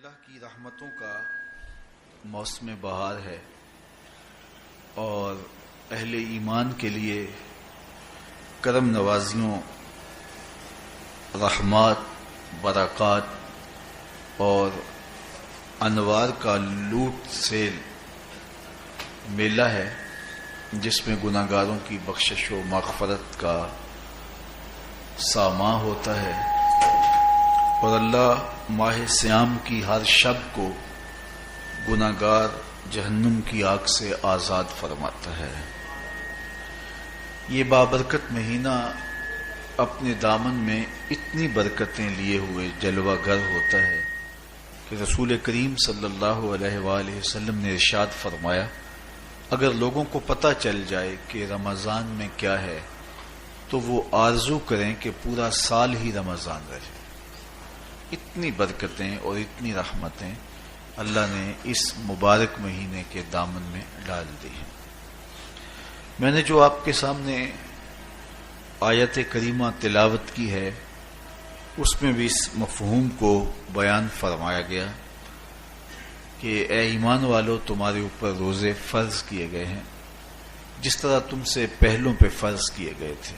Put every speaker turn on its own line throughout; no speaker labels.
اللہ کی رحمتوں کا موسم بہار ہے اور اہل ایمان کے لیے کرم نوازیوں، رحمات، برکات اور انوار کا لوٹ سیل میلہ ہے، جس میں گناہگاروں کی بخشش و مغفرت کا ساماں ہوتا ہے اور اللہ ماہ صیام کی ہر شب کو گناہگار جہنم کی آگ سے آزاد فرماتا ہے۔ یہ بابرکت مہینہ اپنے دامن میں اتنی برکتیں لیے ہوئے جلوہ گر ہوتا ہے کہ رسول کریم صلی اللہ علیہ وآلہ وسلم نے ارشاد فرمایا، اگر لوگوں کو پتہ چل جائے کہ رمضان میں کیا ہے تو وہ آرزو کریں کہ پورا سال ہی رمضان رہے۔ اتنی برکتیں اور اتنی رحمتیں اللہ نے اس مبارک مہینے کے دامن میں ڈال دی ہیں۔ میں نے جو آپ کے سامنے آیت کریمہ تلاوت کی ہے، اس میں بھی اس مفہوم کو بیان فرمایا گیا کہ اے ایمان والو، تمہارے اوپر روزے فرض کیے گئے ہیں جس طرح تم سے پہلوں پہ فرض کیے گئے تھے۔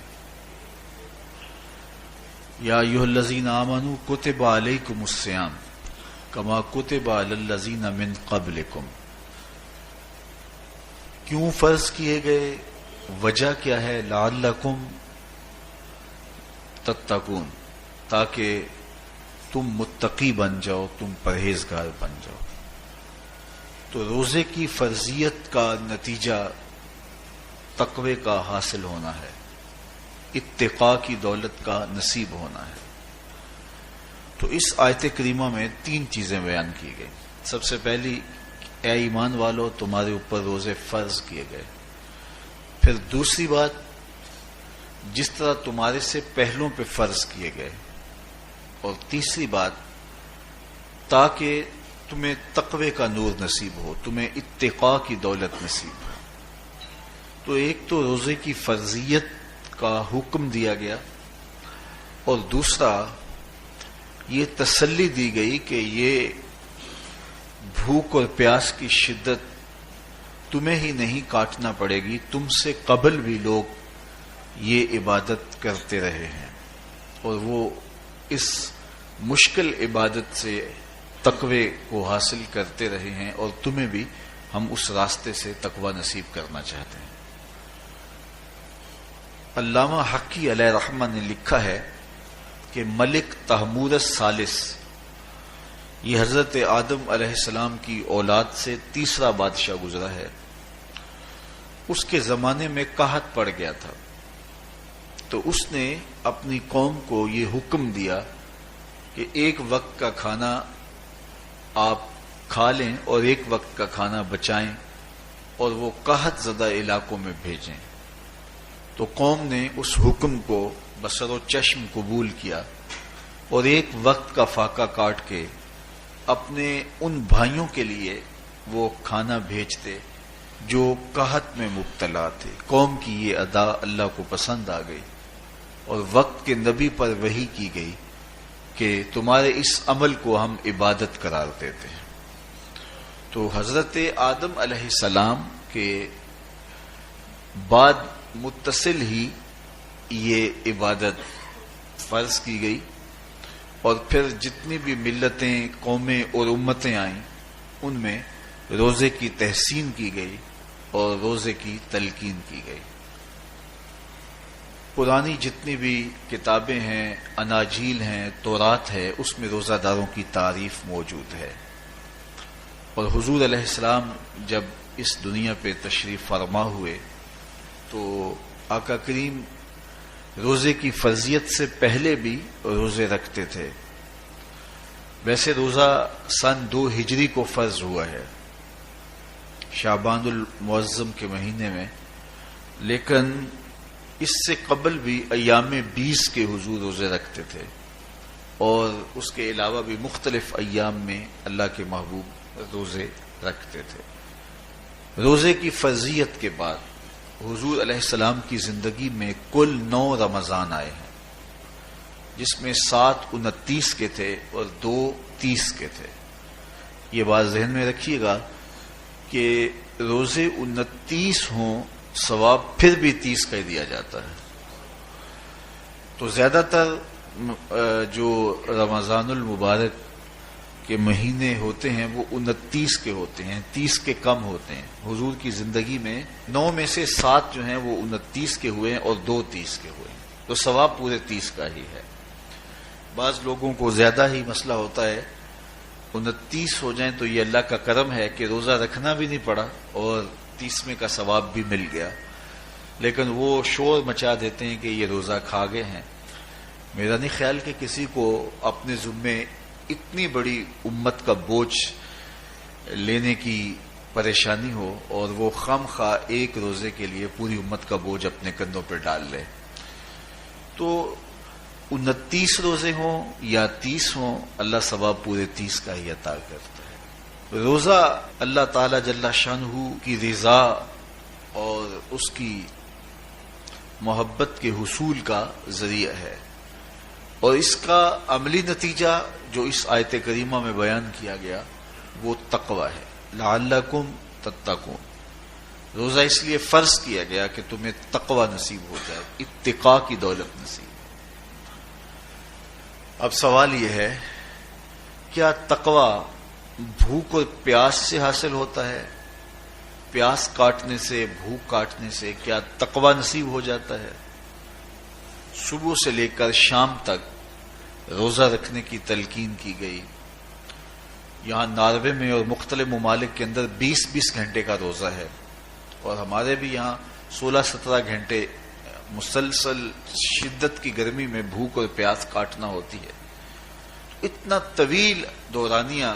یا ایھا الذین آمنوا کتب علیکم الصیام کما کتب علی الذین من قبلکم۔ کیوں فرض کیے گئے؟ وجہ کیا ہے؟ لعلکم تتقون، تاکہ تم متقی بن جاؤ، تم پرہیزگار بن جاؤ۔ تو روزے کی فرضیت کا نتیجہ تقوی کا حاصل ہونا ہے، اتقاء کی دولت کا نصیب ہونا ہے۔ تو اس آیت کریمہ میں تین چیزیں بیان کی گئی۔ سب سے پہلی، اے ایمان والو، تمہارے اوپر روزے فرض کیے گئے۔ پھر دوسری بات، جس طرح تمہارے سے پہلوں پہ فرض کیے گئے۔ اور تیسری بات، تاکہ تمہیں تقوی کا نور نصیب ہو، تمہیں اتقاء کی دولت نصیب ہو۔ تو ایک تو روزے کی فرضیت کا حکم دیا گیا، اور دوسرا یہ تسلی دی گئی کہ یہ بھوک اور پیاس کی شدت تمہیں ہی نہیں کاٹنا پڑے گی، تم سے قبل بھی لوگ یہ عبادت کرتے رہے ہیں اور وہ اس مشکل عبادت سے تقوی کو حاصل کرتے رہے ہیں، اور تمہیں بھی ہم اس راستے سے تقوی نصیب کرنا چاہتے ہیں۔ علامہ حقی علیہ رحمہ نے لکھا ہے کہ ملک تحمور الثالث، یہ حضرت آدم علیہ السلام کی اولاد سے تیسرا بادشاہ گزرا ہے، اس کے زمانے میں قحط پڑ گیا تھا، تو اس نے اپنی قوم کو یہ حکم دیا کہ ایک وقت کا کھانا آپ کھا لیں اور ایک وقت کا کھانا بچائیں اور وہ قحط زدہ علاقوں میں بھیجیں۔ تو قوم نے اس حکم کو بصر و چشم قبول کیا اور ایک وقت کا فاقہ کاٹ کے اپنے ان بھائیوں کے لیے وہ کھانا بھیجتے جو قحط میں مبتلا تھے۔ قوم کی یہ ادا اللہ کو پسند آ گئی اور وقت کے نبی پر وحی کی گئی کہ تمہارے اس عمل کو ہم عبادت قرار دیتے ہیں۔ تو حضرت آدم علیہ السلام کے بعد متصل ہی یہ عبادت فرض کی گئی، اور پھر جتنی بھی ملتیں، قومیں اور امتیں آئیں، ان میں روزے کی تحسین کی گئی اور روزے کی تلقین کی گئی۔ پرانی جتنی بھی کتابیں ہیں، اناجیل ہیں، تورات ہے، اس میں روزہ داروں کی تعریف موجود ہے۔ اور حضور علیہ السلام جب اس دنیا پہ تشریف فرما ہوئے تو آقا کریم روزے کی فرضیت سے پہلے بھی روزے رکھتے تھے۔ ویسے روزہ سن 2 ہجری کو فرض ہوا ہے، شعبان المعظم کے مہینے میں، لیکن اس سے قبل بھی ایام 20 کے حضور روزے رکھتے تھے، اور اس کے علاوہ بھی مختلف ایام میں اللہ کے محبوب روزے رکھتے تھے۔ روزے کی فرضیت کے بعد حضور علیہ السلام کی زندگی میں کل 9 رمضان آئے ہیں، جس میں 7 29 کے تھے اور 2 30 کے تھے۔ یہ بات ذہن میں رکھیے گا کہ روزے 29 ہوں ثواب پھر بھی 30 کا دیا جاتا ہے. تو زیادہ تر جو رمضان المبارک کے مہینے ہوتے ہیں وہ 29 کے ہوتے ہیں، 30 کے کم ہوتے ہیں. حضور کی زندگی میں 9 میں سے 7 جو ہیں وہ 29 کے ہوئے ہیں اور 2 30 کے ہوئے ہیں. تو ثواب پورے 30 کا ہی ہے. بعض لوگوں کو زیادہ ہی مسئلہ ہوتا ہے 29 ہو جائیں تو یہ اللہ کا کرم ہے کہ روزہ رکھنا بھی نہیں پڑا اور 30ویں کا ثواب بھی مل گیا، لیکن وہ شور مچا دیتے ہیں کہ یہ روزہ کھا گئے ہیں. میرا نہیں خیال کہ کسی کو اپنے ذمے اتنی بڑی امت کا بوجھ لینے کی پریشانی ہو اور وہ خام خواہ ایک روزے کے لیے پوری امت کا بوجھ اپنے کندھوں پر ڈال لے. تو 29 روزے ہوں یا 30 ہوں، اللہ ثواب پورے 30 کا ہی عطا کرتا ہے. روزہ اللہ تعالی جل شانہ کی رضا اور اس کی محبت کے حصول کا ذریعہ ہے، اور اس کا عملی نتیجہ جو اس آیت کریمہ میں بیان کیا گیا وہ تقوی ہے. لعلکم تتقون. روزہ اس لیے فرض کیا گیا کہ تمہیں تقوی نصیب ہو جائے، اتقاء کی دولت نصیب. اب سوال یہ ہے، کیا تقوی بھوک اور پیاس سے حاصل ہوتا ہے؟ پیاس کاٹنے سے، بھوک کاٹنے سے کیا تقوی نصیب ہو جاتا ہے؟ صبح سے لے کر شام تک روزہ رکھنے کی تلقین کی گئی. یہاں ناروے میں اور مختلف ممالک کے اندر 20-20 گھنٹے کا روزہ ہے، اور ہمارے بھی یہاں 16-17 گھنٹے مسلسل شدت کی گرمی میں بھوک اور پیاس کاٹنا ہوتی ہے. اتنا طویل دورانیہ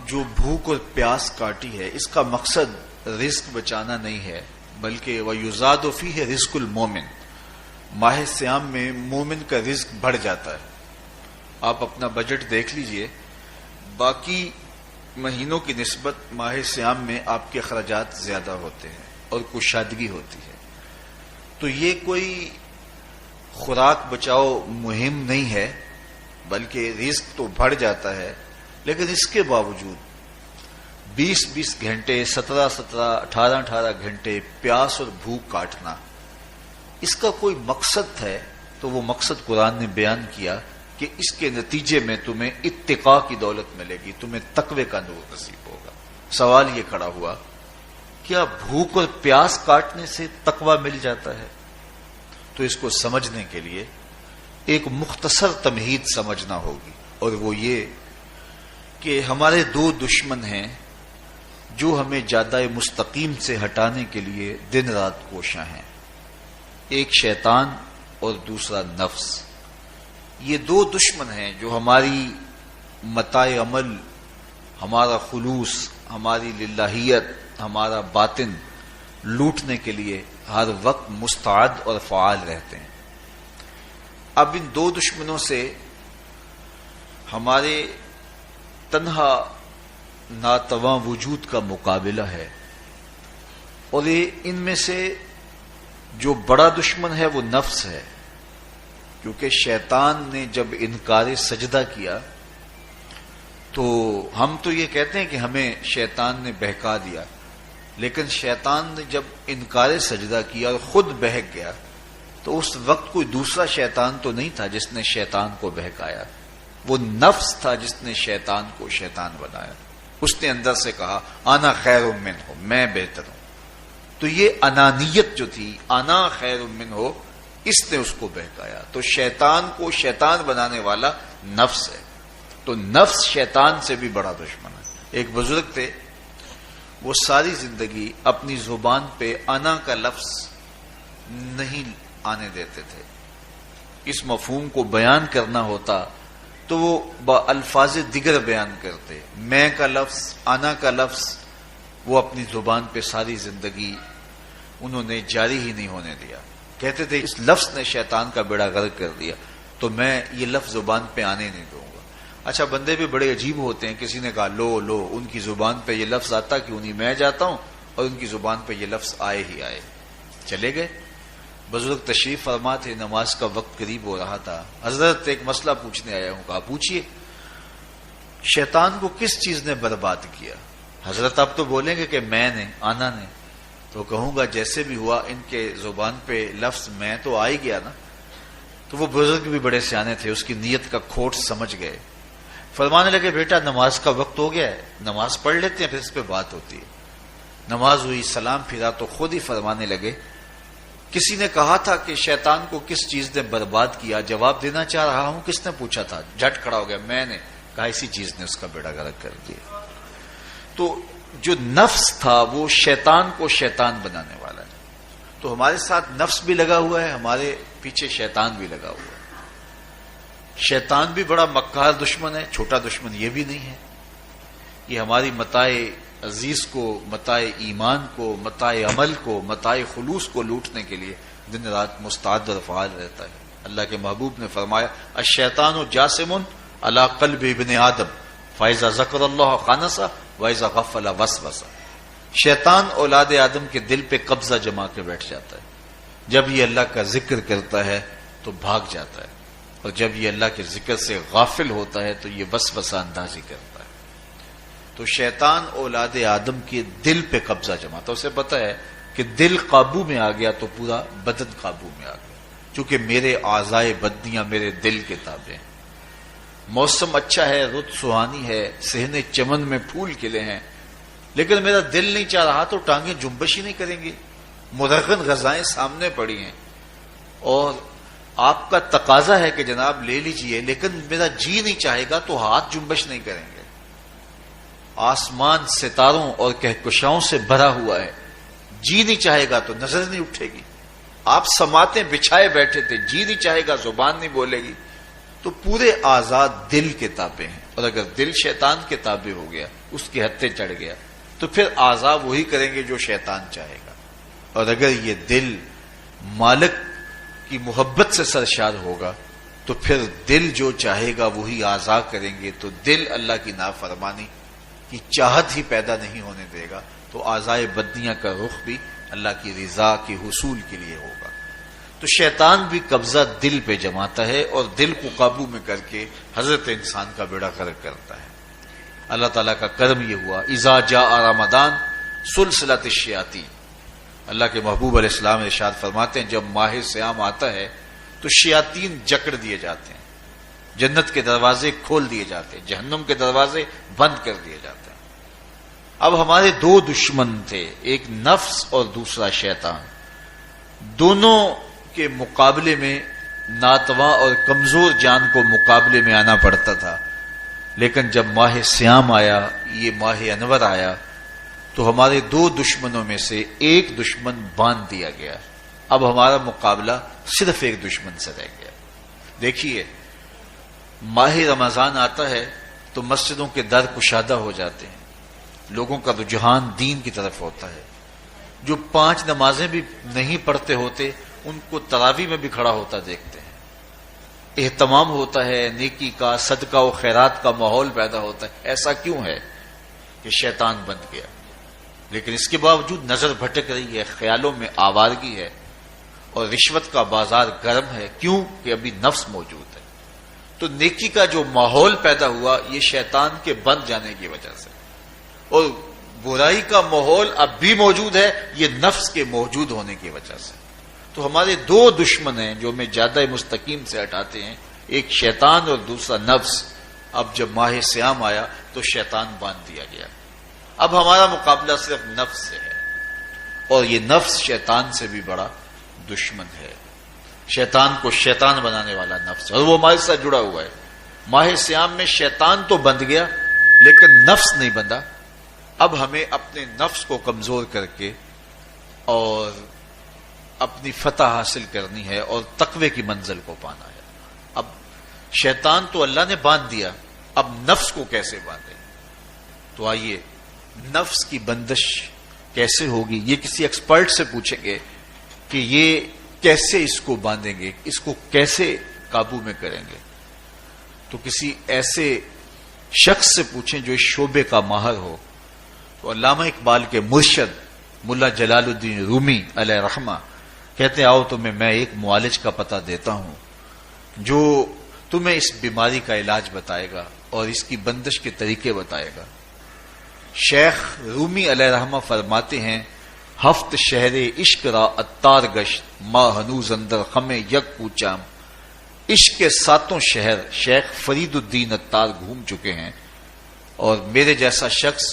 جو بھوک اور پیاس کاٹی ہے، اس کا مقصد رزق بچانا نہیں ہے، بلکہ وَيُزَادُ فِيهِ رِزْقُ الْمُؤْمِنِ. ماہ سیام میں مومن کا رزق بڑھ جاتا ہے. آپ اپنا بجٹ دیکھ لیجئے، باقی مہینوں کی نسبت ماہ سیام میں آپ کے اخراجات زیادہ ہوتے ہیں اور کشادگی ہوتی ہے. تو یہ کوئی خوراک بچاؤ مہم نہیں ہے، بلکہ رزق تو بڑھ جاتا ہے، لیکن اس کے باوجود 20-20 گھنٹے، 17-17، 18-18 گھنٹے پیاس اور بھوک کاٹنا، اس کا کوئی مقصد ہے تو وہ مقصد قرآن نے بیان کیا کہ اس کے نتیجے میں تمہیں اتقاء کی دولت ملے گی، تمہیں تقوی کا نور نصیب ہوگا. سوال یہ کھڑا ہوا، کیا بھوک اور پیاس کاٹنے سے تقوی مل جاتا ہے؟ تو اس کو سمجھنے کے لیے ایک مختصر تمہید سمجھنا ہوگی، اور وہ یہ کہ ہمارے 2 دشمن ہیں جو ہمیں جادہ مستقیم سے ہٹانے کے لیے دن رات کوشاں ہیں. ایک شیطان اور دوسرا نفس. یہ 2 دشمن ہیں جو ہماری متاع عمل، ہمارا خلوص، ہماری للہیت، ہمارا باطن لوٹنے کے لیے ہر وقت مستعد اور فعال رہتے ہیں. اب ان 2 دشمنوں سے ہمارے تنہا ناتواں وجود کا مقابلہ ہے، اور ان میں سے جو بڑا دشمن ہے وہ نفس ہے، کیونکہ شیطان نے جب انکار سجدہ کیا تو ہم تو یہ کہتے ہیں کہ ہمیں شیطان نے بہکا دیا، لیکن شیطان نے جب انکار سجدہ کیا اور خود بہک گیا تو اس وقت کوئی دوسرا شیطان تو نہیں تھا جس نے شیطان کو بہکایا، وہ نفس تھا جس نے شیطان کو شیطان بنایا. اس نے اندر سے کہا انا خیر منہ، میں بہتر ہوں. تو یہ انانیت جو تھی، انا خیر منہ، اس نے اس کو بہکایا. تو شیطان کو شیطان بنانے والا نفس ہے، تو نفس شیطان سے بھی بڑا دشمن ہے. ایک بزرگ تھے، وہ ساری زندگی اپنی زبان پہ انا کا لفظ نہیں آنے دیتے تھے. اس مفہوم کو بیان کرنا ہوتا تو وہ با الفاظ دیگر بیان کرتے. میں کا لفظ، انا کا لفظ وہ اپنی زبان پہ ساری زندگی انہوں نے جاری ہی نہیں ہونے دیا. کہتے تھے اس لفظ نے شیطان کا بیڑا غرق کر دیا، تو میں یہ لفظ زبان پہ آنے نہیں دوں گا. اچھا، بندے بھی بڑے عجیب ہوتے ہیں. کسی نے کہا لو لو، ان کی زبان پہ یہ لفظ آتا کیوں نہیں، میں جاتا ہوں اور ان کی زبان پہ یہ لفظ آئے ہی آئے. چلے گئے. بزرگ تشریف فرما تھے، نماز کا وقت قریب ہو رہا تھا. حضرت ایک مسئلہ پوچھنے آیا ہوں. کہا پوچھیے. شیطان کو کس چیز نے برباد کیا؟ حضرت آپ تو بولیں گے کہ میں نے، آنا نے، تو کہوں گا جیسے بھی ہوا ان کے زبان پہ لفظ میں تو آ ہی گیا نا. تو وہ بزرگ بھی بڑے سیانے تھے، اس کی نیت کا کھوٹ سمجھ گئے. فرمانے لگے بیٹا نماز کا وقت ہو گیا ہے، نماز پڑھ لیتے ہیں پھر اس پہ بات ہوتی ہے. نماز ہوئی، سلام پھرا تو خود ہی فرمانے لگے کسی نے کہا تھا کہ شیطان کو کس چیز نے برباد کیا، جواب دینا چاہ رہا ہوں. کس نے پوچھا تھا؟ جھٹ کھڑا ہو گیا، میں نے کہا اسی چیز نے اس کا بیڑا غرق کر دیا. تو جو نفس تھا وہ شیطان کو شیطان بنانے والا ہے. تو ہمارے ساتھ نفس بھی لگا ہوا ہے، ہمارے پیچھے شیطان بھی لگا ہوا ہے. شیطان بھی بڑا مکار دشمن ہے، چھوٹا دشمن یہ بھی نہیں ہے. یہ ہماری متاع عزیز کو، متاع ایمان کو، متاع عمل کو، متاع خلوص کو لوٹنے کے لیے دن رات مستعد اور فعال رہتا ہے. اللہ کے محبوب نے فرمایا الشیطان جاسم علی قلب ابن آدم فاذا ذکر اللہ خانسہ واذا غفل وسوسہ. شیطان اولاد آدم کے دل پہ قبضہ جما کے بیٹھ جاتا ہے. جب یہ اللہ کا ذکر کرتا ہے تو بھاگ جاتا ہے، اور جب یہ اللہ کے ذکر سے غافل ہوتا ہے تو یہ وسوسہ اندازی کرتا ہے. تو شیطان اولاد آدم کے دل پہ قبضہ جماتا. اسے پتا ہے کہ دل قابو میں آ گیا تو پورا بدن قابو میں آ گیا، چونکہ میرے اعضائے بدنیاں میرے دل کے تابع ہیں. موسم اچھا ہے، رت سہانی ہے، صحنے چمن میں پھول کھلے ہیں، لیکن میرا دل نہیں چاہ رہا تو ٹانگیں جنبش ہی نہیں کریں گی. مرغن غذائیں سامنے پڑی ہیں اور آپ کا تقاضا ہے کہ جناب لے لیجئے، لیکن میرا جی نہیں چاہے گا تو ہاتھ جنبش نہیں کریں گے. آسمان ستاروں اور کہکشاؤں سے بھرا ہوا ہے، جی نہیں چاہے گا تو نظر نہیں اٹھے گی. آپ سماعتیں بچھائے بیٹھے تھے، جی نہیں چاہے گا زبان نہیں بولے گی. تو پورے آزاد دل کے تابع ہیں، اور اگر دل شیطان کے تابع ہو گیا، اس کے ہتھے چڑھ گیا، تو پھر اعضاء وہی کریں گے جو شیطان چاہے گا. اور اگر یہ دل مالک کی محبت سے سرشار ہوگا تو پھر دل جو چاہے گا وہی اعضاء کریں گے. تو دل اللہ کی نافرمانی کی چاہت ہی پیدا نہیں ہونے دے گا، تو اعضاء بدنیاں کا رخ بھی اللہ کی رضا کے حصول کے لیے ہوگا. تو شیطان بھی قبضہ دل پہ جماتا ہے اور دل کو قابو میں کر کے حضرت انسان کا بیڑا غرق کرتا ہے. اللہ تعالیٰ کا کرم یہ ہوا اذا جاء رمضان سلسلۃ الشیاطین. اللہ کے محبوب علیہ السلام ارشاد فرماتے ہیں جب ماہ صیام آتا ہے تو شیاطین جکڑ دیے جاتے ہیں، جنت کے دروازے کھول دیے جاتے ہیں، جہنم کے دروازے بند کر دیے جاتے ہیں. اب ہمارے دو دشمن تھے، ایک نفس اور دوسرا شیطان. دونوں کے مقابلے میں ناتواں اور کمزور جان کو مقابلے میں آنا پڑتا تھا. لیکن جب ماہ سیام آیا، یہ ماہ انور آیا، تو ہمارے دو دشمنوں میں سے ایک دشمن باندھ دیا گیا. اب ہمارا مقابلہ صرف ایک دشمن سے رہ گیا. دیکھیے ماہ رمضان آتا ہے تو مسجدوں کے در کشادہ ہو جاتے ہیں، لوگوں کا رجحان دین کی طرف ہوتا ہے. جو 5 نمازیں بھی نہیں پڑھتے ہوتے ان کو تراویح میں بھی کھڑا ہوتا دیکھتے ہیں. اہتمام ہوتا ہے، نیکی کا، صدقہ و خیرات کا ماحول پیدا ہوتا ہے. ایسا کیوں ہے کہ شیطان بند گیا، لیکن اس کے باوجود نظر بھٹک رہی ہے، خیالوں میں آوارگی ہے اور رشوت کا بازار گرم ہے. کیوں کہ ابھی نفس موجود ہے. تو نیکی کا جو ماحول پیدا ہوا یہ شیطان کے بند جانے کی وجہ سے، اور برائی کا ماحول اب بھی موجود ہے یہ نفس کے موجود ہونے کی وجہ سے. تو ہمارے دو دشمن ہیں جو ہمیں زیادہ مستقیم سے ہٹاتے ہیں، ایک شیطان اور دوسرا نفس. اب جب ماہ سیام آیا تو شیطان باندھ دیا گیا. اب ہمارا مقابلہ صرف نفس سے ہے، اور یہ نفس شیطان سے بھی بڑا دشمن ہے. شیطان کو شیطان بنانے والا نفس، اور وہ ہمارے ساتھ جڑا ہوا ہے. ماہ سیام میں شیطان تو بند گیا لیکن نفس نہیں بندھا. اب ہمیں اپنے نفس کو کمزور کر کے اور اپنی فتح حاصل کرنی ہے اور تقوی کی منزل کو پانا ہے. اب شیطان تو اللہ نے باندھ دیا، اب نفس کو کیسے باندھے؟ تو آئیے نفس کی بندش کیسے ہوگی یہ کسی ایکسپرٹ سے پوچھیں گے کہ یہ کیسے اس کو باندھیں گے، اس کو کیسے قابو میں کریں گے. تو کسی ایسے شخص سے پوچھیں جو اس شعبے کا ماہر ہو. تو علامہ اقبال کے مرشد ملا جلال الدین رومی علیہ رحمہ کہتے آؤ تمہیں میں ایک معالج کا پتہ دیتا ہوں جو تمہیں اس بیماری کا علاج بتائے گا اور اس کی بندش کے طریقے بتائے گا۔ شیخ رومی علیہ رحمہ فرماتے ہیں ہفت شہر عشق را اتار گشت ما ہنوز اندر خم یک کوچام۔ عشق کے 7 شہر شیخ فرید الدین اتار گھوم چکے ہیں، اور میرے جیسا شخص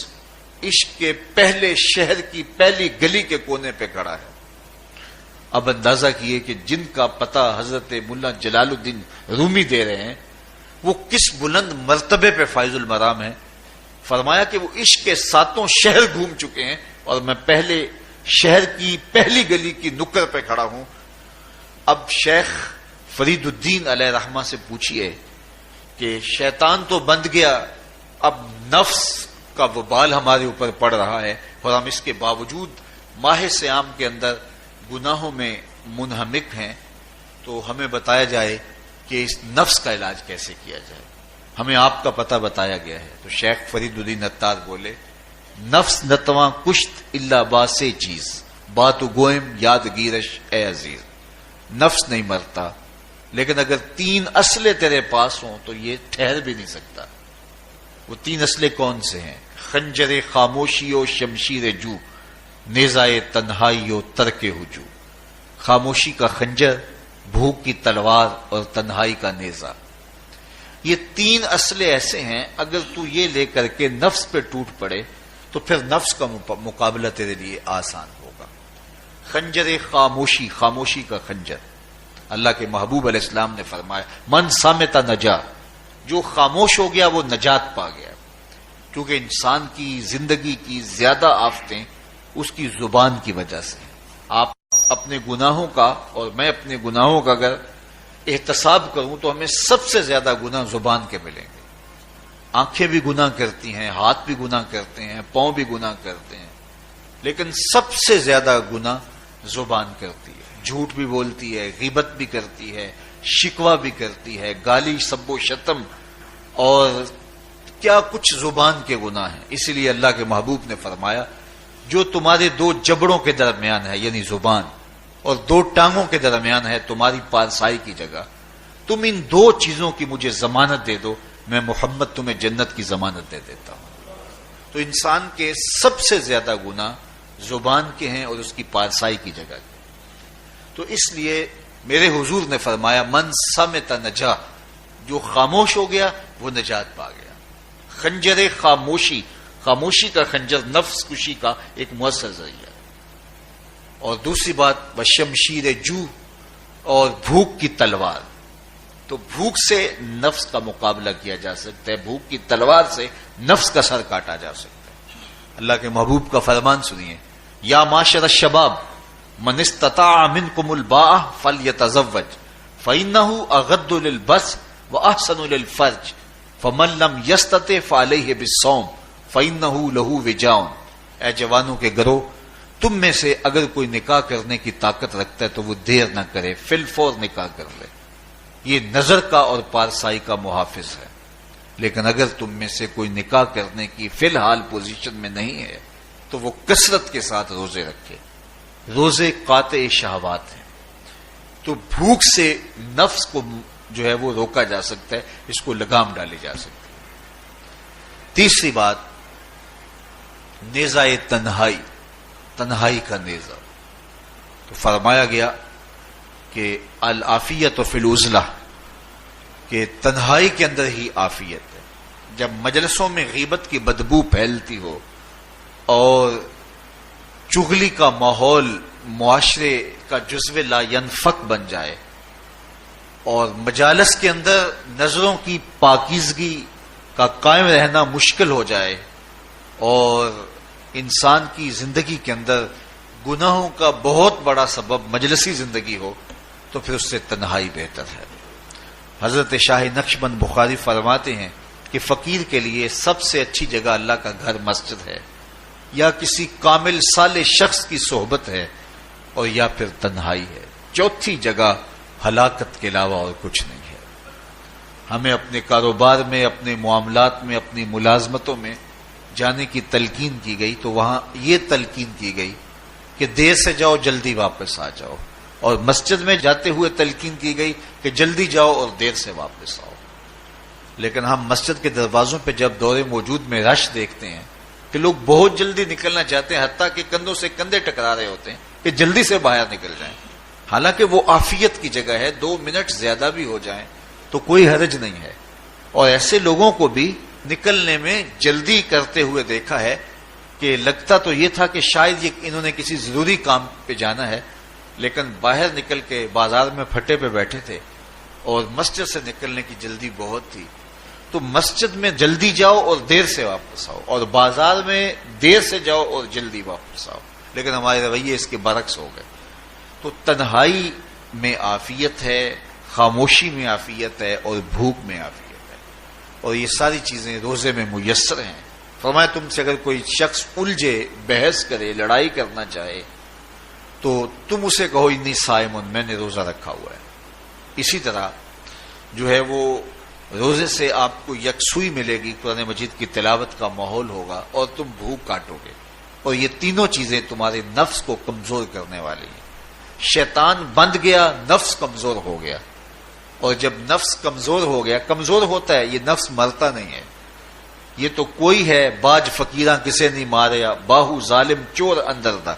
عشق کے پہلے شہر کی پہلی گلی کے کونے پہ کھڑا ہے۔ اب اندازہ کیے کہ جن کا پتہ حضرت ملا جلال الدین رومی دے رہے ہیں وہ کس بلند مرتبے پہ فائز المرام ہے۔ فرمایا کہ وہ عشق کے 7 شہر گھوم چکے ہیں اور میں پہلے شہر کی پہلی گلی کی نکر پہ کھڑا ہوں۔ اب شیخ فرید الدین علیہ رحمہ سے پوچھئے کہ شیطان تو بند گیا، اب نفس کا وبال ہمارے اوپر پڑ رہا ہے اور ہم اس کے باوجود ماہ صیام کے اندر گناہوں میں منہمک ہیں، تو ہمیں بتایا جائے کہ اس نفس کا علاج کیسے کیا جائے۔ ہمیں آپ کا پتہ بتایا گیا ہے۔ تو شیخ فرید الدین اتار بولے نفس نتواں کشت اللہ باسے چیز بات گوئم یاد گیرش اے عزیز۔ نفس نہیں مرتا، لیکن اگر 3 اسلحے تیرے پاس ہوں تو یہ ٹھہر بھی نہیں سکتا۔ وہ 3 اسلحے کون سے ہیں؟ خنجر خاموشی و شمشیر جو، نیزائے تنہائی و ترک ہجو۔ خاموشی کا خنجر، بھوک کی تلوار اور تنہائی کا نیزہ، یہ 3 اسلحے ایسے ہیں اگر تو یہ لے کر کے نفس پہ ٹوٹ پڑے تو پھر نفس کا مقابلہ تیرے لیے آسان ہوگا۔ خنجر خاموشی، خاموشی کا خنجر، اللہ کے محبوب علیہ السلام نے فرمایا من صامت نجا، جو خاموش ہو گیا وہ نجات پا گیا، کیونکہ انسان کی زندگی کی زیادہ آفتیں اس کی زبان کی وجہ سے۔ آپ اپنے گناہوں کا اور میں اپنے گناہوں کا اگر احتساب کروں تو ہمیں سب سے زیادہ گناہ زبان کے ملیں گے۔ آنکھیں بھی گناہ کرتی ہیں، ہاتھ بھی گناہ کرتے ہیں، پاؤں بھی گناہ کرتے ہیں، لیکن سب سے زیادہ گناہ زبان کرتی ہے۔ جھوٹ بھی بولتی ہے، غیبت بھی کرتی ہے، شکوہ بھی کرتی ہے، گالی سب و شتم اور کیا کچھ زبان کے گناہ ہیں۔ اسی لیے اللہ کے محبوب نے فرمایا جو تمہارے 2 جبڑوں کے درمیان ہے یعنی زبان اور 2 ٹانگوں کے درمیان ہے تمہاری پارسائی کی جگہ، تم ان 2 چیزوں کی مجھے ضمانت دے دو، میں محمد تمہیں جنت کی ضمانت دے دیتا ہوں۔ تو انسان کے سب سے زیادہ گناہ زبان کے ہیں اور اس کی پارسائی کی جگہ کے۔ تو اس لیے میرے حضور نے فرمایا من صمت نجا، جو خاموش ہو گیا وہ نجات پا گیا۔ خنجر خاموشی، خاموشی کا خنجر نفس کشی کا ایک مؤثر ذریعہ۔ اور دوسری بات بشمشیر جو، اور بھوک کی تلوار، تو بھوک سے نفس کا مقابلہ کیا جا سکتا ہے، بھوک کی تلوار سے نفس کا سر کاٹا جا سکتا ہے۔ اللہ کے محبوب کا فرمان سنیے یا معاشر الشباب من استطاع منکم الباء فلیتزوج فإنه اغض للبصر واحسن للفرج فمن لم یستطع فعلیہ بالصوم فإنه له وجاء۔ اے جوانوں کے گروہ، تم میں سے اگر کوئی نکاح کرنے کی طاقت رکھتا ہے تو وہ دیر نہ کرے، فی الفور نکاح کر لے، یہ نظر کا اور پارسائی کا محافظ ہے۔ لیکن اگر تم میں سے کوئی نکاح کرنے کی فی الحال پوزیشن میں نہیں ہے تو وہ کثرت کے ساتھ روزے رکھے۔ روزے قاطع شہوات ہیں، تو بھوک سے نفس کو جو ہے وہ روکا جا سکتا ہے، اس کو لگام ڈالی جا سکتی ہے۔ تیسری بات نیزہ تنہائی، تنہائی کا نیزہ، تو فرمایا گیا کہ العافیت فی العزلہ، کہ تنہائی کے اندر ہی عافیت ہے۔ جب مجلسوں میں غیبت کی بدبو پھیلتی ہو اور چغلی کا ماحول معاشرے کا جزو لا ینفک بن جائے اور مجالس کے اندر نظروں کی پاکیزگی کا قائم رہنا مشکل ہو جائے اور انسان کی زندگی کے اندر گناہوں کا بہت بڑا سبب مجلسی زندگی ہو تو پھر اس سے تنہائی بہتر ہے۔ حضرت شاہ نقشبند بخاری فرماتے ہیں کہ فقیر کے لیے سب سے اچھی جگہ اللہ کا گھر مسجد ہے، یا کسی کامل صالح شخص کی صحبت ہے، اور یا پھر تنہائی ہے۔ چوتھی جگہ ہلاکت کے علاوہ اور کچھ نہیں ہے۔ ہمیں اپنے کاروبار میں، اپنے معاملات میں، اپنی ملازمتوں میں جانے کی تلقین کی گئی تو وہاں یہ تلقین کی گئی کہ دیر سے جاؤ جلدی واپس آ جاؤ، اور مسجد میں جاتے ہوئے تلقین کی گئی کہ جلدی جاؤ اور دیر سے واپس آؤ۔ لیکن ہم مسجد کے دروازوں پہ جب دور موجود میں رش دیکھتے ہیں کہ لوگ بہت جلدی نکلنا چاہتے ہیں، حتیٰ کہ کندھوں سے کندھے ٹکرا رہے ہوتے ہیں کہ جلدی سے باہر نکل جائیں، حالانکہ وہ عافیت کی جگہ ہے، 2 منٹ زیادہ بھی ہو جائیں تو کوئی حرج نہیں ہے. اور ایسے لوگوں کو بھی نکلنے میں جلدی کرتے ہوئے دیکھا ہے کہ لگتا تو یہ تھا کہ شاید انہوں نے کسی ضروری کام پہ جانا ہے، لیکن باہر نکل کے بازار میں پھٹے پہ بیٹھے تھے اور مسجد سے نکلنے کی جلدی بہت تھی. تو مسجد میں جلدی جاؤ اور دیر سے واپس آؤ، اور بازار میں دیر سے جاؤ اور جلدی واپس آؤ، لیکن ہمارے رویے اس کے برعکس ہو گئے. تو تنہائی میں عافیت ہے، خاموشی میں عافیت ہے، اور بھوک میں عافیت ہے، اور یہ ساری چیزیں روزے میں میسر ہیں. فرمایا تم سے اگر کوئی شخص الجھے، بحث کرے، لڑائی کرنا چاہے تو تم اسے کہو انی صائمٌ، میں نے روزہ رکھا ہوا ہے. اسی طرح جو ہے وہ روزے سے آپ کو یکسوئی ملے گی، قرآن مجید کی تلاوت کا ماحول ہوگا اور تم بھوک کاٹو گے، اور یہ تینوں چیزیں تمہارے نفس کو کمزور کرنے والی ہیں. شیطان بند گیا، نفس کمزور ہو گیا، اور جب نفس کمزور ہو گیا، کمزور ہوتا ہے، یہ نفس مرتا نہیں ہے. یہ تو کوئی ہے باج فقیراں کسے نہیں ماریا، باہو ظالم چور اندر دا.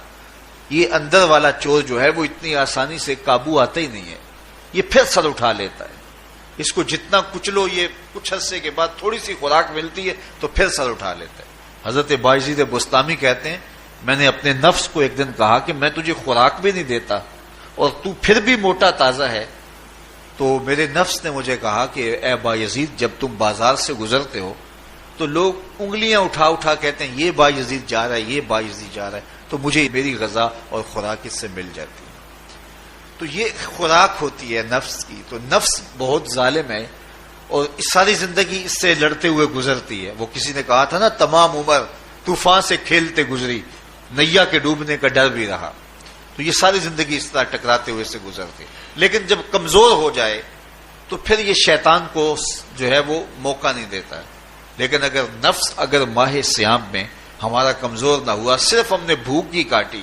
یہ اندر والا چور جو ہے وہ اتنی آسانی سے قابو آتا ہی نہیں ہے، یہ پھر سر اٹھا لیتا ہے. اس کو جتنا کچلو، یہ کچھ عرصے کے بعد تھوڑی سی خوراک ملتی ہے تو پھر سر اٹھا لیتا ہے. حضرت بایزید بستامی کہتے ہیں میں نے اپنے نفس کو ایک دن کہا کہ میں تجھے خوراک بھی نہیں دیتا اور تو پھر بھی موٹا تازہ ہے. تو میرے نفس نے مجھے کہا کہ اے بایزید، جب تم بازار سے گزرتے ہو تو لوگ انگلیاں اٹھا اٹھا کہتے ہیں یہ بایزید جا رہا ہے، یہ بایزید جا رہا ہے، تو مجھے میری غذا اور خوراک اس سے مل جاتی ہے. تو یہ خوراک ہوتی ہے نفس کی. تو نفس بہت ظالم ہے اور ساری زندگی اس سے لڑتے ہوئے گزرتی ہے. وہ کسی نے کہا تھا نا، تمام عمر طوفان سے کھیلتے گزری، نیا کے ڈوبنے کا ڈر بھی رہا. تو یہ ساری زندگی اس طرح ٹکراتے ہوئے سے گزرتی. لیکن جب کمزور ہو جائے تو پھر یہ شیطان کو جو ہے وہ موقع نہیں دیتا ہے. لیکن اگر ماہ سیام میں ہمارا کمزور نہ ہوا، صرف ہم نے بھوک ہی کاٹی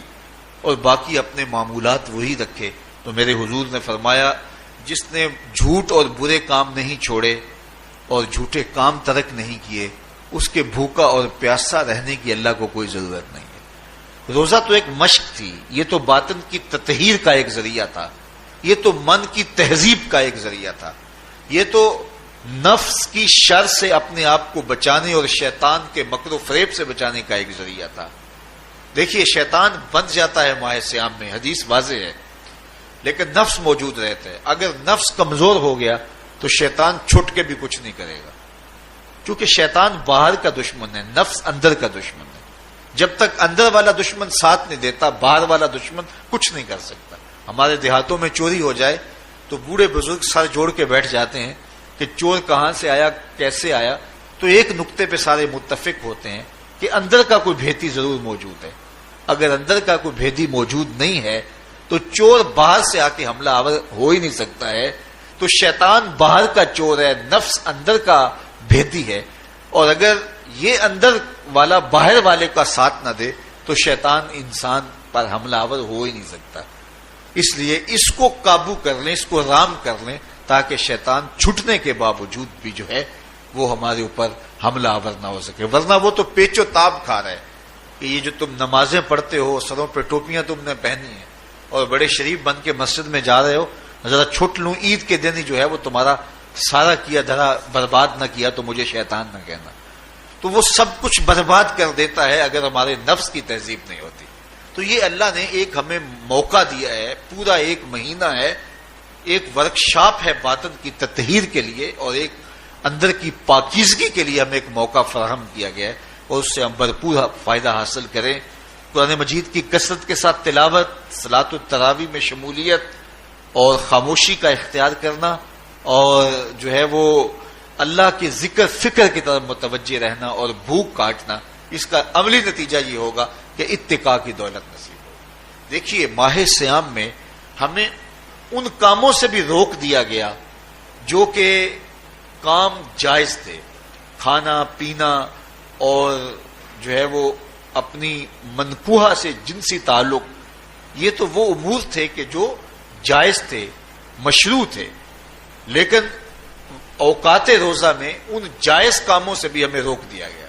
اور باقی اپنے معمولات وہی رکھے، تو میرے حضور نے فرمایا جس نے جھوٹ اور برے کام نہیں چھوڑے اور جھوٹے کام ترک نہیں کیے، اس کے بھوکا اور پیاسا رہنے کی اللہ کو کوئی ضرورت نہیں ہے. روزہ تو ایک مشق تھی، یہ تو باطن کی تطہیر کا ایک ذریعہ تھا، یہ تو من کی تہذیب کا ایک ذریعہ تھا، یہ تو نفس کی شر سے اپنے آپ کو بچانے اور شیطان کے مکر و فریب سے بچانے کا ایک ذریعہ تھا. دیکھیے شیطان بن جاتا ہے ماہ سیام میں، حدیث واضح ہے، لیکن نفس موجود رہتا ہے. اگر نفس کمزور ہو گیا تو شیطان چھٹ کے بھی کچھ نہیں کرے گا، کیونکہ شیطان باہر کا دشمن ہے، نفس اندر کا دشمن ہے. جب تک اندر والا دشمن ساتھ نہیں دیتا، باہر والا دشمن کچھ نہیں کر سکتا. ہمارے دیہاتوں میں چوری ہو جائے تو بوڑھے بزرگ سر جوڑ کے بیٹھ جاتے ہیں کہ چور کہاں سے آیا، کیسے آیا. تو ایک نقطے پہ سارے متفق ہوتے ہیں کہ اندر کا کوئی بھیتی ضرور موجود ہے. اگر اندر کا کوئی بھیتی موجود نہیں ہے تو چور باہر سے آ کے حملہ آور ہو ہی نہیں سکتا ہے. تو شیطان باہر کا چور ہے، نفس اندر کا بھیتی ہے، اور اگر یہ اندر والا باہر والے کا ساتھ نہ دے تو شیطان انسان پر حملہ آور ہو ہی نہیں سکتا. اس لیے اس کو قابو کر لیں، اس کو رام کر لیں، تاکہ شیطان چھٹنے کے باوجود بھی جو ہے وہ ہمارے اوپر حملہ آور نہ ہو سکے. ورنہ وہ تو پیچ و تاب کھا رہا ہے کہ یہ جو تم نمازیں پڑھتے ہو، سروں پہ ٹوپیاں تم نے پہنی ہیں اور بڑے شریف بن کے مسجد میں جا رہے ہو، ذرا چھٹ لوں، عید کے دن ہی جو ہے وہ تمہارا سارا کیا دھرا برباد نہ کیا تو مجھے شیطان نہ کہنا. تو وہ سب کچھ برباد کر دیتا ہے اگر ہمارے نفس کی تہذیب نہیں ہوتی. تو یہ اللہ نے ایک ہمیں موقع دیا ہے، پورا 1 مہینہ ہے، ایک ورکشاپ ہے باطن کی تطہیر کے لیے اور ایک اندر کی پاکیزگی کے لیے ہمیں ایک موقع فراہم کیا گیا ہے، اور اس سے ہم بھرپور فائدہ حاصل کریں. قرآن مجید کی کثرت کے ساتھ تلاوت، صلاۃ التراویح میں شمولیت اور خاموشی کا اختیار کرنا، اور جو ہے وہ اللہ کے ذکر فکر کی طرف متوجہ رہنا اور بھوک کاٹنا. اس کا عملی نتیجہ یہ ہوگا کہ اتقاء کی دولت نصیب ہوگی. دیکھیے ماہ سیام میں ہمیں ان کاموں سے بھی روک دیا گیا جو کہ کام جائز تھے، کھانا پینا اور جو ہے وہ اپنی منکوحہ سے جنسی تعلق، یہ تو وہ امور تھے کہ جو جائز تھے، مشروع تھے. لیکن اوقات روزہ میں ان جائز کاموں سے بھی ہمیں روک دیا گیا.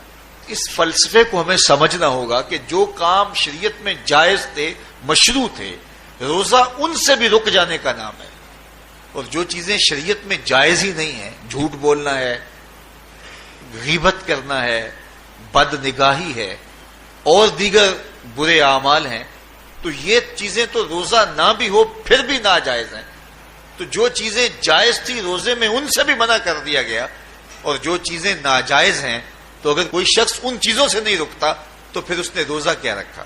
اس فلسفے کو ہمیں سمجھنا ہوگا کہ جو کام شریعت میں جائز تھے، مشروع تھے، روزہ ان سے بھی رک جانے کا نام ہے. اور جو چیزیں شریعت میں جائز ہی نہیں ہیں، جھوٹ بولنا ہے، غیبت کرنا ہے، بد نگاہی ہے اور دیگر برے اعمال ہیں، تو یہ چیزیں تو روزہ نہ بھی ہو پھر بھی ناجائز ہیں. تو جو چیزیں جائز تھی روزے میں ان سے بھی منع کر دیا گیا، اور جو چیزیں ناجائز ہیں تو اگر کوئی شخص ان چیزوں سے نہیں رکتا تو پھر اس نے روزہ کیا رکھا.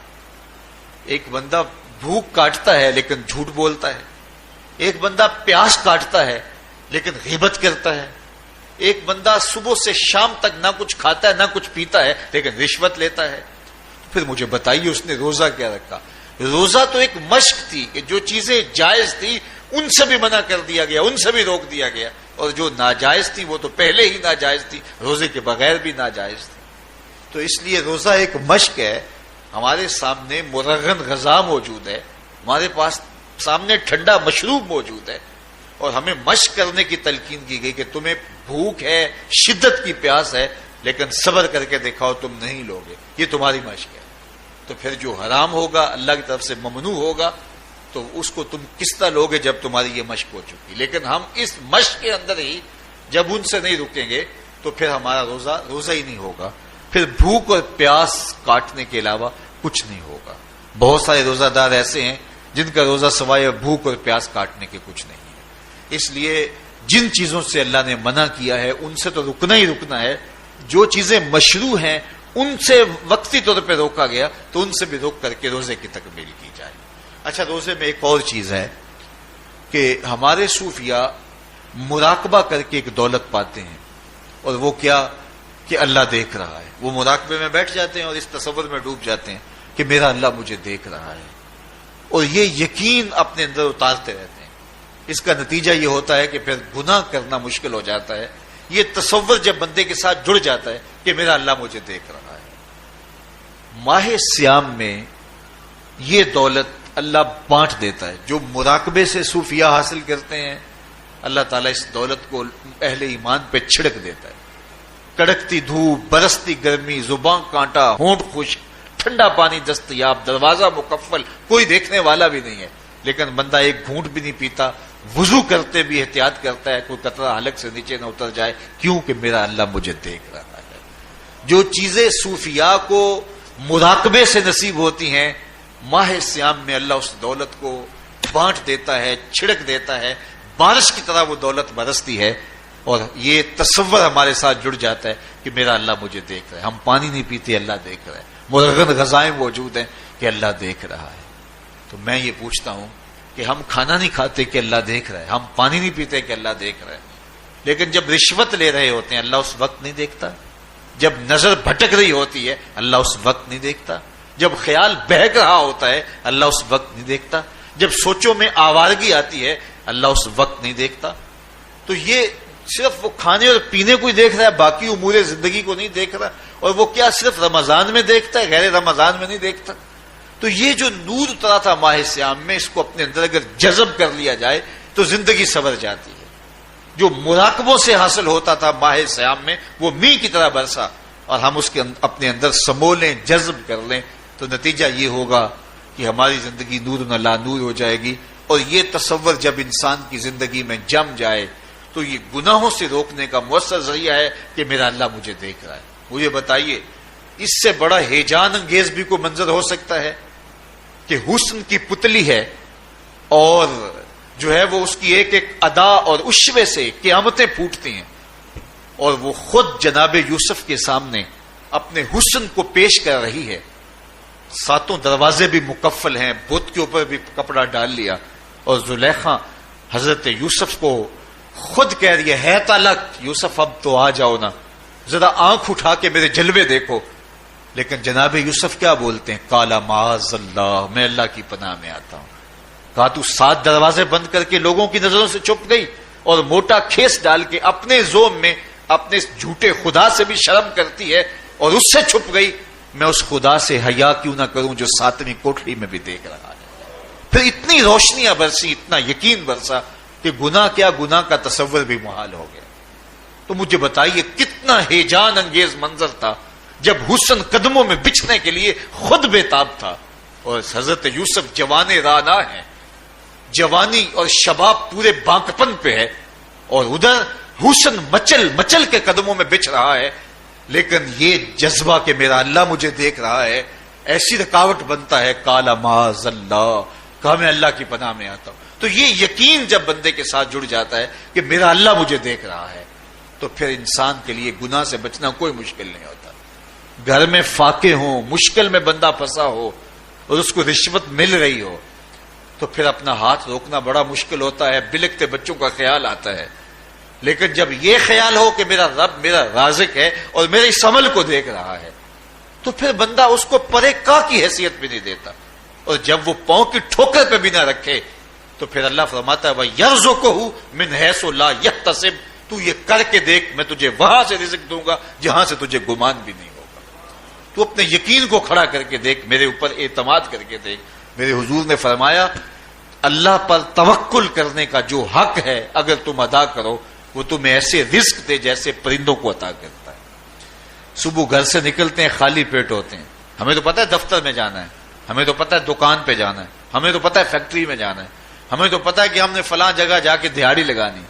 ایک بندہ بھوک کاٹتا ہے لیکن جھوٹ بولتا ہے، ایک بندہ پیاس کاٹتا ہے لیکن غیبت کرتا ہے، ایک بندہ صبح سے شام تک نہ کچھ کھاتا ہے نہ کچھ پیتا ہے لیکن رشوت لیتا ہے. پھر مجھے بتائیے اس نے روزہ کیا رکھا؟ روزہ تو ایک مشق تھی کہ جو چیزیں جائز تھی ان سے بھی منع کر دیا گیا، ان سے بھی روک دیا گیا، اور جو ناجائز تھی وہ تو پہلے ہی ناجائز تھی، روزے کے بغیر بھی ناجائز تھی. تو اس لیے روزہ ایک مشق ہے. ہمارے سامنے مرغن غذا موجود ہے، ہمارے پاس سامنے ٹھنڈا مشروب موجود ہے، اور ہمیں مشق کرنے کی تلقین کی گئی کہ تمہیں بھوک ہے، شدت کی پیاس ہے، لیکن صبر کر کے دکھاؤ تم نہیں لوگے، یہ تمہاری مشق ہے. تو پھر جو حرام ہوگا، اللہ کی طرف سے ممنوع ہوگا، تو اس کو تم کس طرح لوگے جب تمہاری یہ مشق ہو چکی. لیکن ہم اس مشق کے اندر ہی جب ان سے نہیں رکیں گے تو پھر ہمارا روزہ ہی نہیں ہوگا. پھر بھوک اور پیاس کاٹنے کے علاوہ کچھ نہیں ہوگا. بہت سارے روزہ دار ایسے ہیں جن کا روزہ سوائے بھوک اور پیاس کاٹنے کے کچھ نہیں ہے. اس لیے جن چیزوں سے اللہ نے منع کیا ہے ان سے تو رکنا ہی رکنا ہے. جو چیزیں مشروع ہیں ان سے وقتی طور پہ روکا گیا تو ان سے بھی روک کر کے روزے کی تکمیل کی جائے. اچھا، روزے میں ایک اور چیز ہے کہ ہمارے صوفیاء مراقبہ کر کے ایک دولت پاتے ہیں، اور وہ کیا کہ اللہ دیکھ رہا ہے. وہ مراقبے میں بیٹھ جاتے ہیں اور اس تصور میں ڈوب جاتے ہیں کہ میرا اللہ مجھے دیکھ رہا ہے، اور یہ یقین اپنے اندر اتارتے رہتے ہیں. اس کا نتیجہ یہ ہوتا ہے کہ پھر گناہ کرنا مشکل ہو جاتا ہے. یہ تصور جب بندے کے ساتھ جڑ جاتا ہے کہ میرا اللہ مجھے دیکھ رہا ہے. ماہ سیام میں یہ دولت اللہ بانٹ دیتا ہے. جو مراقبے سے صوفیاء حاصل کرتے ہیں، اللہ تعالیٰ اس دولت کو اہل ایمان پہ چھڑک دیتا ہے. کڑکتی دھوپ، برستی گرمی، زبان کانٹا، ہونٹ خشک، ٹھنڈا پانی دستیاب، دروازہ مکفل، کوئی دیکھنے والا بھی نہیں ہے، لیکن بندہ ایک گھونٹ بھی نہیں پیتا، وضو کرتے بھی احتیاط کرتا ہے کوئی قطرہ حلق سے نیچے نہ اتر جائے، کیوں کہ میرا اللہ مجھے دیکھ رہا ہے. جو چیزیں صوفیاء کو مراقبے سے نصیب ہوتی ہیں، ماہ سیام میں اللہ اس دولت کو بانٹ دیتا ہے، چھڑک دیتا ہے، بارش کی طرح وہ دولت برستی ہے، اور یہ تصور ہمارے ساتھ جڑ جاتا ہے کہ میرا اللہ مجھے دیکھ رہا ہے. ہم پانی نہیں پیتے، اللہ دیکھ رہا ہے. مرغن غذائیں موجود ہیں کہ اللہ دیکھ رہا ہے. تو میں یہ پوچھتا ہوں کہ ہم کھانا نہیں کھاتے کہ اللہ دیکھ رہا ہے، ہم پانی نہیں پیتے کہ اللہ دیکھ رہا ہے، لیکن جب رشوت لے رہے ہوتے ہیں اللہ اس وقت نہیں دیکھتا؟ جب نظر بھٹک رہی ہوتی ہے اللہ اس وقت نہیں دیکھتا؟ جب خیال بہک رہا ہوتا ہے اللہ اس وقت نہیں دیکھتا؟ جب سوچوں میں آوارگی آتی ہے اللہ اس وقت نہیں دیکھتا؟ تو یہ صرف وہ کھانے اور پینے کو ہی دیکھ رہا ہے، باقی امور زندگی کو نہیں دیکھ رہا. اور وہ کیا صرف رمضان میں دیکھتا ہے، غیر رمضان میں نہیں دیکھتا؟ تو یہ جو نور اترا تھا ماہ سیام میں، اس کو اپنے اندر اگر جذب کر لیا جائے تو زندگی سنور جاتی ہے. جو مراقبوں سے حاصل ہوتا تھا ماہ سیام میں، وہ میںہ کی طرح برسا، اور ہم اس کے اپنے اندر سمولیں، جذب کر لیں، تو نتیجہ یہ ہوگا کہ ہماری زندگی نور نہ لا نور ہو جائے گی. اور یہ تصور جب انسان کی زندگی میں جم جائے تو یہ گناہوں سے روکنے کا مؤثر ذریعہ ہے کہ میرا اللہ مجھے دیکھ رہا ہے. مجھے بتائیے اس سے بڑا ہیجان انگیز بھی کوئی منظر ہو سکتا ہے کہ حسن کی پتلی ہے، اور جو ہے وہ اس کی ایک ایک ادا اور اشوے سے قیامتیں پھوٹتی ہیں، اور وہ خود جناب یوسف کے سامنے اپنے حسن کو پیش کر رہی ہے. 7 دروازے بھی مکفل ہیں، بت کے اوپر بھی کپڑا ڈال لیا، اور زلیخا حضرت یوسف کو خود کہہ رہی ہے تالک یوسف اب تو آ جاؤ نا، ذرا آنکھ اٹھا کے میرے جلوے دیکھو. لیکن جناب یوسف کیا بولتے ہیں؟ قال معاذ اللہ، میں اللہ کی پناہ میں آتا ہوں. کہا تو 7 دروازے بند کر کے لوگوں کی نظروں سے چھپ گئی، اور موٹا کھیس ڈال کے اپنے زوم میں اپنے جھوٹے خدا سے بھی شرم کرتی ہے اور اس سے چھپ گئی. میں اس خدا سے حیا کیوں نہ کروں جو 7ویں کوٹھڑی میں بھی دیکھ رہا ہے. پھر اتنی روشنیاں برسی، اتنا یقین برسا کہ گناہ کیا، گناہ کا تصور بھی محال ہو گیا. تو مجھے بتائیے کتنا ہیجان انگیز منظر تھا جب حسن قدموں میں بچھنے کے لیے خود بےتاب تھا، اور حضرت یوسف جوان رانا ہے، جوانی اور شباب پورے بانکپن پہ ہے، اور ادھر حسن مچل مچل کے قدموں میں بچھ رہا ہے، لیکن یہ جذبہ کہ میرا اللہ مجھے دیکھ رہا ہے ایسی رکاوٹ بنتا ہے، کالا معاذ اللہ، کہا میں اللہ کی پناہ میں آتا ہوں۔ تو یہ یقین جب بندے کے ساتھ جڑ جاتا ہے کہ میرا اللہ مجھے دیکھ رہا ہے، تو پھر انسان کے لیے گناہ سے بچنا کوئی مشکل نہیں ہوتا۔ گھر میں فاقے ہوں، مشکل میں بندہ پھنسا ہو اور اس کو رشوت مل رہی ہو، تو پھر اپنا ہاتھ روکنا بڑا مشکل ہوتا ہے، بلکتے بچوں کا خیال آتا ہے۔ لیکن جب یہ خیال ہو کہ میرا رب میرا رازق ہے اور میرے اس عمل کو دیکھ رہا ہے، تو پھر بندہ اس کو پرے کا کی حیثیت بھی نہیں دیتا، اور جب وہ پاؤں کی ٹھوکر پہ بھی نہ رکھے تو پھر اللہ فرماتا ہے وَيَرْزُقْهُ مِنْ حَيْثُ لَا يَحْتَسِبُ، تو یہ کر کے دیکھ میں تجھے وہاں سے رزق دوں گا جہاں سے تجھے گمان بھی نہیں ہوگا۔ تو اپنے یقین کو کھڑا کر کے دیکھ، میرے اوپر اعتماد کر کے دیکھ۔ میرے حضور نے فرمایا اللہ پر توکل کرنے کا جو حق ہے اگر تم ادا کرو، وہ تمہیں ایسے رزق دے جیسے پرندوں کو عطا کرتا ہے۔ صبح گھر سے نکلتے ہیں خالی پیٹ ہوتے ہیں، ہمیں تو پتہ ہے دفتر میں جانا ہے، ہمیں تو پتہ ہے دکان پہ جانا ہے، ہمیں تو پتہ ہے فیکٹری میں جانا ہے، ہمیں تو پتہ ہے کہ ہم نے فلاں جگہ جا کے دہاڑی لگانی،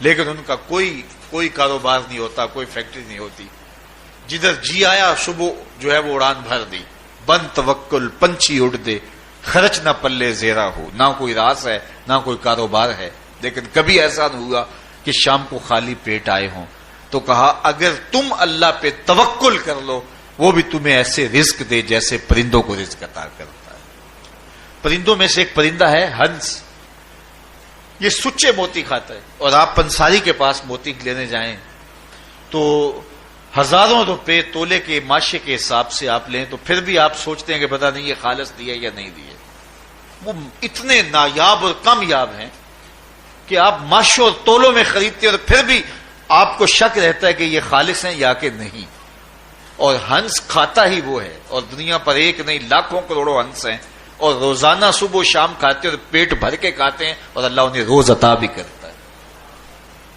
لیکن ان کا کوئی کاروبار نہیں ہوتا، کوئی فیکٹری نہیں ہوتی۔ جدھر جی آیا صبح جو ہے وہ اڑان بھر دی، بند توکل پنچھی اڑ دے، خرچ نہ پلے زیرا ہو، نہ کوئی راس ہے نہ کوئی کاروبار ہے، لیکن کبھی ایسا نہیں ہوا کہ شام کو خالی پیٹ آئے ہوں۔ تو کہا اگر تم اللہ پہ توکل کر لو، وہ بھی تمہیں ایسے رزق دے جیسے پرندوں کو رزق عطا کرتا ہے۔ پرندوں میں سے ایک پرندہ ہے ہنس، یہ سچے موتی کھاتا ہے، اور آپ پنساری کے پاس موتی لینے جائیں تو ہزاروں روپے تولے کے ماشے کے حساب سے آپ لیں تو پھر بھی آپ سوچتے ہیں کہ پتہ نہیں یہ خالص دیے یا نہیں دیے۔ وہ اتنے نایاب اور کامیاب ہیں کہ آپ ماشوں اور تولوں میں خریدتے اور پھر بھی آپ کو شک رہتا ہے کہ یہ خالص ہیں یا کہ نہیں۔ اور ہنس کھاتا ہی وہ ہے، اور دنیا پر ایک نہیں لاکھوں کروڑوں ہنس ہیں، اور روزانہ صبح و شام کھاتے اور پیٹ بھر کے کھاتے ہیں، اور اللہ انہیں روز عطا بھی کرتا ہے۔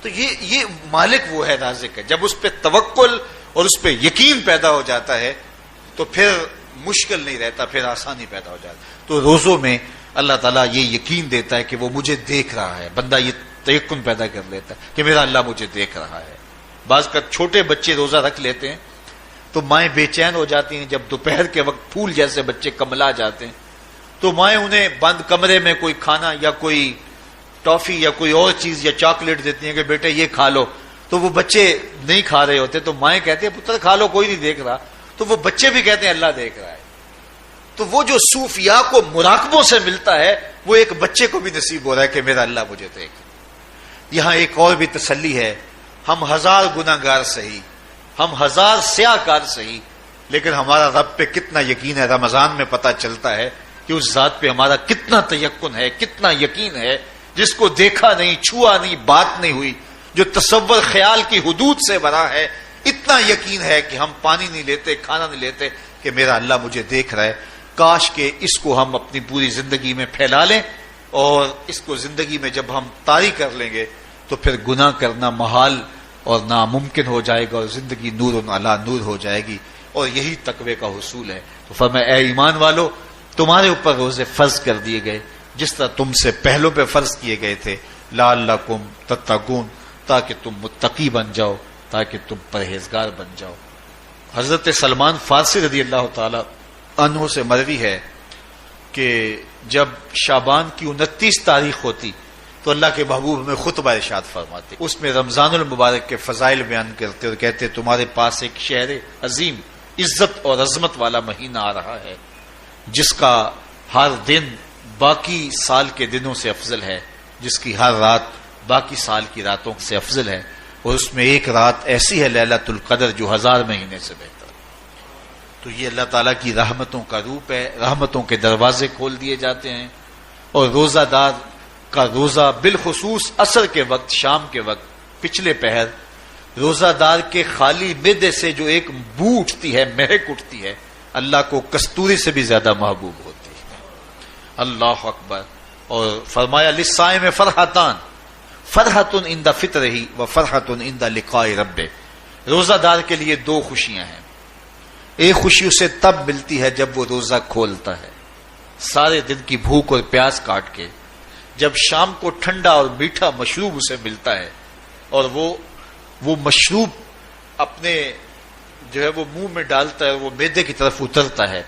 تو یہ مالک وہ ہے، رازق ہے۔ جب اس پہ توکل اور اس پہ یقین پیدا ہو جاتا ہے تو پھر مشکل نہیں رہتا، پھر آسانی پیدا ہو جاتا ہے۔ تو روزوں میں اللہ تعالیٰ یہ یقین دیتا ہے کہ وہ مجھے دیکھ رہا ہے، بندہ یہ تیقن پیدا کر لیتا ہے کہ میرا اللہ مجھے دیکھ رہا ہے۔ بعض کا چھوٹے بچے روزہ رکھ لیتے ہیں تو مائیں بے چین ہو جاتی ہیں، جب دوپہر کے وقت پھول جیسے بچے کملا جاتے ہیں تو مائیں انہیں بند کمرے میں کوئی کھانا یا کوئی ٹافی یا کوئی اور چیز یا چاکلیٹ دیتی ہیں کہ بیٹے یہ کھا لو، تو وہ بچے نہیں کھا رہے ہوتے تو مائیں کہتے ہیں پتر کھا لو، کوئی نہیں دیکھ رہا، تو وہ بچے بھی کہتے ہیں اللہ دیکھ رہا ہے۔ تو وہ جو صوفیاء کو مراقبوں سے ملتا ہے وہ ایک بچے کو بھی نصیب ہو رہا ہے کہ میرا اللہ مجھے دیکھ۔ یہاں ایک اور بھی تسلی ہے، ہم ہزار گناہ گار سہی، ہم ہزار سیاہ کار سہی، لیکن ہمارا رب پہ کتنا یقین ہے رمضان میں پتہ چلتا ہے کہ اس ذات پہ ہمارا کتنا تیقن ہے، کتنا یقین ہے، جس کو دیکھا نہیں، چھوا نہیں، بات نہیں ہوئی، جو تصور خیال کی حدود سے بنا ہے، اتنا یقین ہے کہ ہم پانی نہیں لیتے، کھانا نہیں لیتے کہ میرا اللہ مجھے دیکھ رہا ہے۔ کاش کہ اس کو ہم اپنی پوری زندگی میں پھیلا لیں، اور اس کو زندگی میں جب ہم طاری کر لیں گے تو پھر گناہ کرنا محال اور ناممکن ہو جائے گا، اور زندگی نور علی نور ہو جائے گی، اور یہی تقوی کا حصول ہے۔ تو فرمایا اے ایمان والو، تمہارے اوپر روزے فرض کر دیے گئے جس طرح تم سے پہلوں پہ فرض کیے گئے تھے، لعلکم تتقون، تاکہ تم متقی بن جاؤ، تاکہ تم پرہیزگار بن جاؤ۔ حضرت سلمان فارسی رضی اللہ تعالی عنہ سے مروی ہے کہ جب شعبان کی 29 تاریخ ہوتی تو اللہ کے محبوب ہمیں خطبہ ارشاد فرماتے، اس میں رمضان المبارک کے فضائل بیان کرتے اور کہتے تمہارے پاس ایک شہر عظیم عزت اور عظمت والا مہینہ آ رہا ہے جس کا ہر دن باقی سال کے دنوں سے افضل ہے، جس کی ہر رات باقی سال کی راتوں سے افضل ہے، اور اس میں ایک رات ایسی ہے لیلۃ القدر جو 1000 مہینے سے بہتر۔ تو یہ اللہ تعالیٰ کی رحمتوں کا روپ ہے، رحمتوں کے دروازے کھول دیے جاتے ہیں، اور روزہ دار کا روزہ بالخصوص عصر کے وقت، شام کے وقت، پچھلے پہر، روزہ دار کے خالی معدے سے جو ایک بو اٹھتی ہے، مہک اٹھتی ہے، اللہ کو کستوری سے بھی زیادہ محبوب ہوتی ہے۔ اللہ اکبر۔ اور فرمایا للصائم فرحتان، فرحۃ عند فطرہ و فرحۃ عند لقاء ربہ. روزہ دار کے لیے دو خوشیاں ہیں. ایک خوشی اسے تب ملتی ہے جب وہ روزہ کھولتا ہے سارے دن کی بھوک اور پیاس کاٹ کے. جب شام کو ٹھنڈا اور میٹھا مشروب اسے ملتا ہے اور وہ مشروب اپنے جو ہے وہ منہ میں ڈالتا ہے، وہ معدے کی طرف اترتا ہے،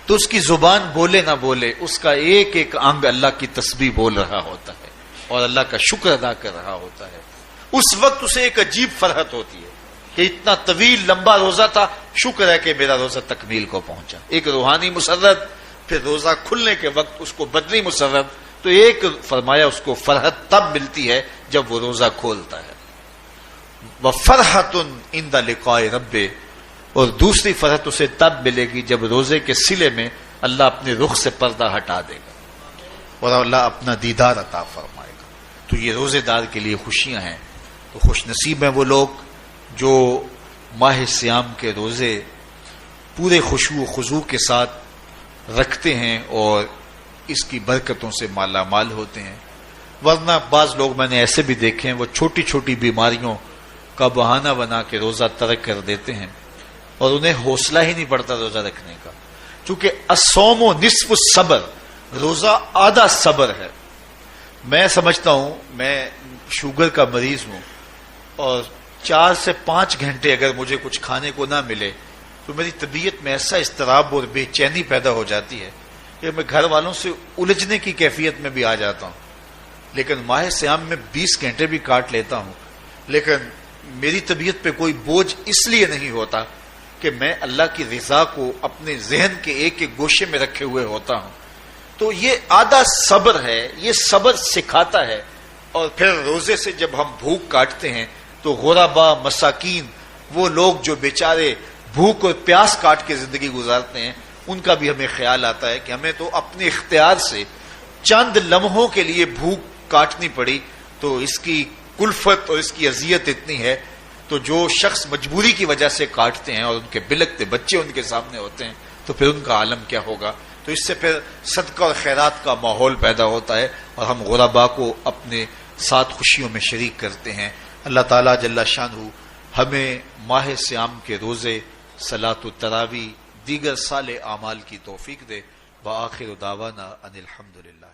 تو اس کی زبان بولے نہ بولے اس کا ایک ایک انگ اللہ کی تسبیح بول رہا ہوتا ہے اور اللہ کا شکر ادا کر رہا ہوتا ہے. اس وقت اسے ایک عجیب فرحت ہوتی ہے کہ اتنا طویل لمبا روزہ تھا، شکر ہے کہ میرا روزہ تکمیل کو پہنچا. ایک روحانی مسرت، پھر روزہ کھلنے کے وقت اس کو بدنی مسرت. تو ایک فرمایا اس کو فرحت تب ملتی ہے جب وہ روزہ کھولتا ہے. وَفَرْحَةٌ عِنْدَ لِقَاءِ رَبِّهِ، اور دوسری فرحت اسے تب ملے گی جب روزے کے صلے میں اللہ اپنے رخ سے پردہ ہٹا دے گا اور اللہ اپنا دیدار عطا فرمائے گا. تو یہ روزے دار کے لیے خوشیاں ہیں. تو خوش نصیب ہیں وہ لوگ جو ماہ صیام کے روزے پورے خشوع و خضوع کے ساتھ رکھتے ہیں اور اس کی برکتوں سے مالا مال ہوتے ہیں. ورنہ بعض لوگ میں نے ایسے بھی دیکھے ہیں وہ چھوٹی چھوٹی بیماریوں کا بہانہ بنا کے روزہ ترک کر دیتے ہیں اور انہیں حوصلہ ہی نہیں پڑتا روزہ رکھنے کا. چونکہ الصوم نصف الصبر، روزہ آدھا صبر ہے. میں سمجھتا ہوں، میں شوگر کا مریض ہوں اور 4 سے 5 گھنٹے اگر مجھے کچھ کھانے کو نہ ملے تو میری طبیعت میں ایسا اضطراب اور بے چینی پیدا ہو جاتی ہے کہ میں گھر والوں سے الجھنے کی کیفیت میں بھی آ جاتا ہوں. لیکن ماہ صیام میں 20 گھنٹے بھی کاٹ لیتا ہوں، لیکن میری طبیعت پہ کوئی بوجھ اس لیے نہیں ہوتا کہ میں اللہ کی رضا کو اپنے ذہن کے ایک ایک گوشے میں رکھے ہوئے ہوتا ہوں. تو یہ آدھا صبر ہے، یہ صبر سکھاتا ہے. اور پھر روزے سے جب ہم بھوک کاٹتے ہیں تو غربا، مساکین، وہ لوگ جو بیچارے بھوک اور پیاس کاٹ کے زندگی گزارتے ہیں، ان کا بھی ہمیں خیال آتا ہے کہ ہمیں تو اپنے اختیار سے چند لمحوں کے لیے بھوک کاٹنی پڑی تو اس کی کلفت اور اس کی اذیت اتنی ہے. تو جو شخص مجبوری کی وجہ سے کاٹتے ہیں اور ان کے بلکتے بچے ان کے سامنے ہوتے ہیں تو پھر ان کا عالم کیا ہوگا. تو اس سے پھر صدقہ اور خیرات کا ماحول پیدا ہوتا ہے اور ہم غربا کو اپنے ساتھ خوشیوں میں شریک کرتے ہیں. اللہ تعالیٰ جل شانہ ہمیں ماہ صیام کے روزے، صلاۃ التراویح، دیگر صالح اعمال کی توفیق دے. وآخر دعوانا ان الحمد للہ.